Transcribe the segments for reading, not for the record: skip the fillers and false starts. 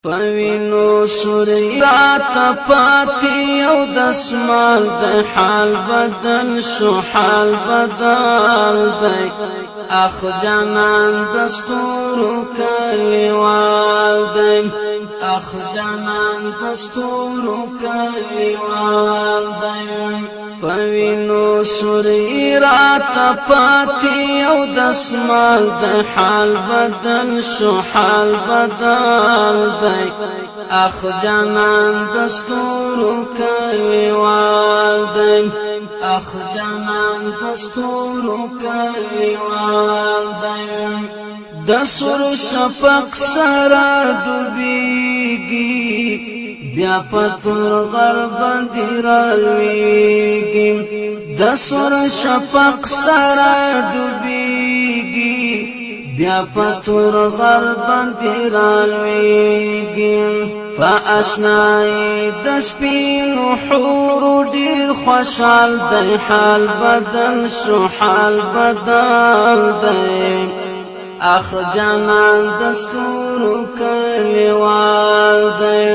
پوینو سوری رات پاتی او دسمال د حال بدل شو حال بدل دی اخ جانان دستورو کلیوال دی اخ جانان دستورو کلیوال دی پوینو سوری رات پاتی او دسمال د حال بدل شو حال بدل دی اخ جانان دستورو کلیوال دی اخ جانان دستورو کلیوال دی دسور شفق سرا ڈوبیگی بیا پتور غرب دیرالویگی دسور شفق سرا ڈوبیگی بیا پتور غرب دیرالویگی فاشنائی دسپینو حورو دیر خوشحال دی حال بدل شو حال بدل دی اخ جانان دستورو کلیوال دی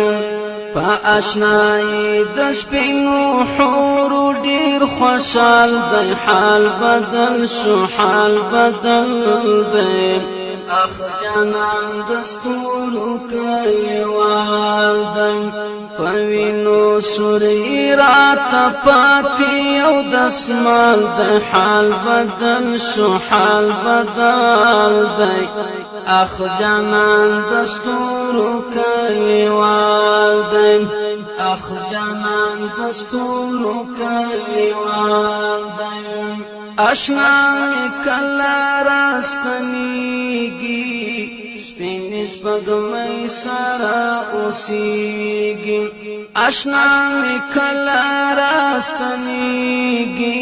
فاشنائی دسپینو حورو دیر خوشحال دی حال بدل شو حال بدل دی اخ جانان دستورو کلیوال دی پوینو سوری رات پاتی او دسمال دی حال بدل شو حال بدل دی اخ جانان دستورو کلیوال دی اخ جانان دستورو کلیوال دی اشنا کلا راستنیگی سپین سپگمی سارا اوسیگی اشنا کلا راستنیگی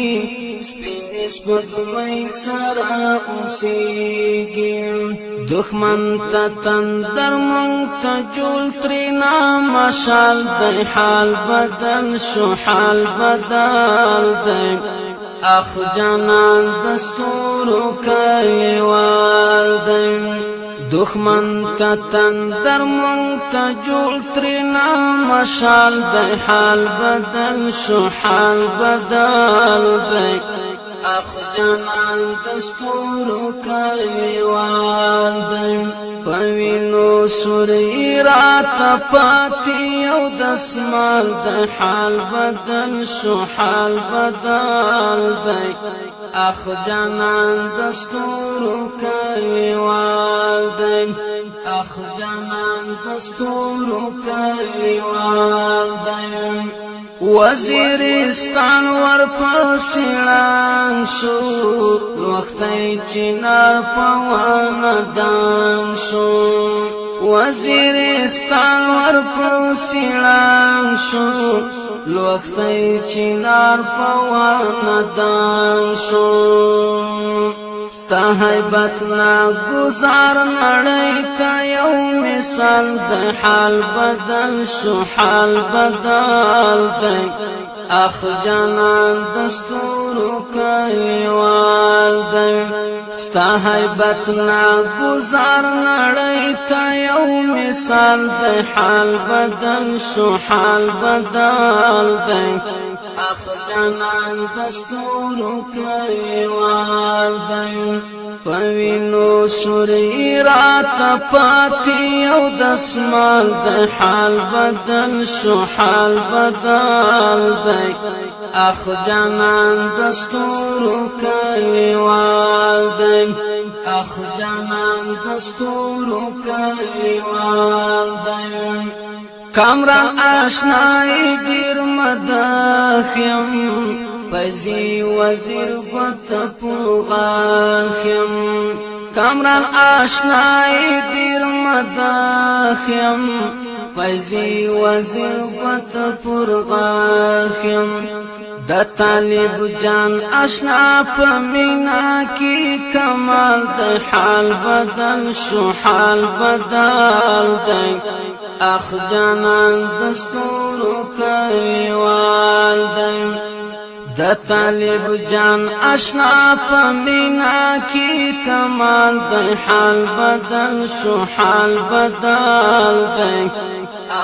سپین سپگمی سارا اوسیگی دخمن تا تندر منگ تا جول ترینا مشال دی حال بدل شو حال بدل دی اخ جانان دستورو کلیوال دی دخمن تا تندر منگ تا جول ترینا مشال دی حال بدل شو حال بدل دی اخ جانان دستورو کلیوال دی پوینو سوری رات پاتی او دسمال دی حال بدل شو حال بدل دی اخ جانان دستورو کلیوال دی اخ جانان دستورو کلیوال دی وزیرستان ورپسیړان شو وختي چنار پوندان شو وزیرستان ورپسیړان شو وختي چنار پوندان شو ستا حیبت نا گزار نړۍ ته یو مثال د حال بدل شو حال بدل دی اخ جانان دستورو کلیوال دی ستا حیبت نا گزار نړۍ ته یو مثال د حال بدل شو حال بدل دی اخ جانان دستورو کلیوال دی پوینو سوری رات پاتی او دسمال دی حال بدل شو حال بدل دی اخ جانان دستورو کلیوال دی اخ جانان دستورو کلیوال دی کامران آشنائی بیر مداخیم پزی وزیر گوت پوغاخیم کامران آشنائی بیر مداخیم پزی وزیر گوت پوغاخیم د طالب جان اشنا پمینا کی کمال د حال بدل شو حال بدل دی اخ جانان دستورو کلیوال دی د طالب جان اشنا پمینا کی کمال دی حال بدل شو حال بدل دی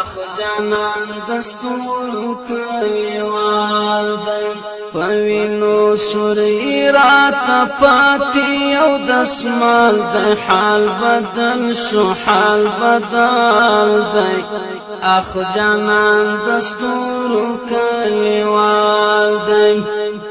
اخ جانان دستور کلیوال دی پوینو سوری رات پاتی او دسمال دی حال بدل شو حال بدل دی اخ جانان دستور کلیوال دی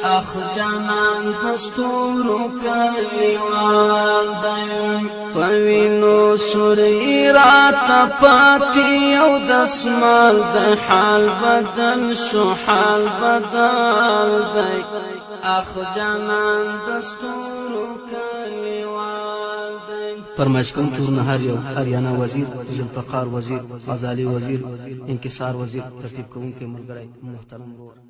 اخ جانان دستور کلیوال دی پوینو سوری رات پاتی او دسمال دی حال بدل شو حال بدل دی اخ جانان دستور کلیوال دی فرمایش کوم تور نهار یو اریانا وزیر ذوالفقار وزیر غزالی وزیر انکسار وزیر ترتیب کوونکی ملګری محترم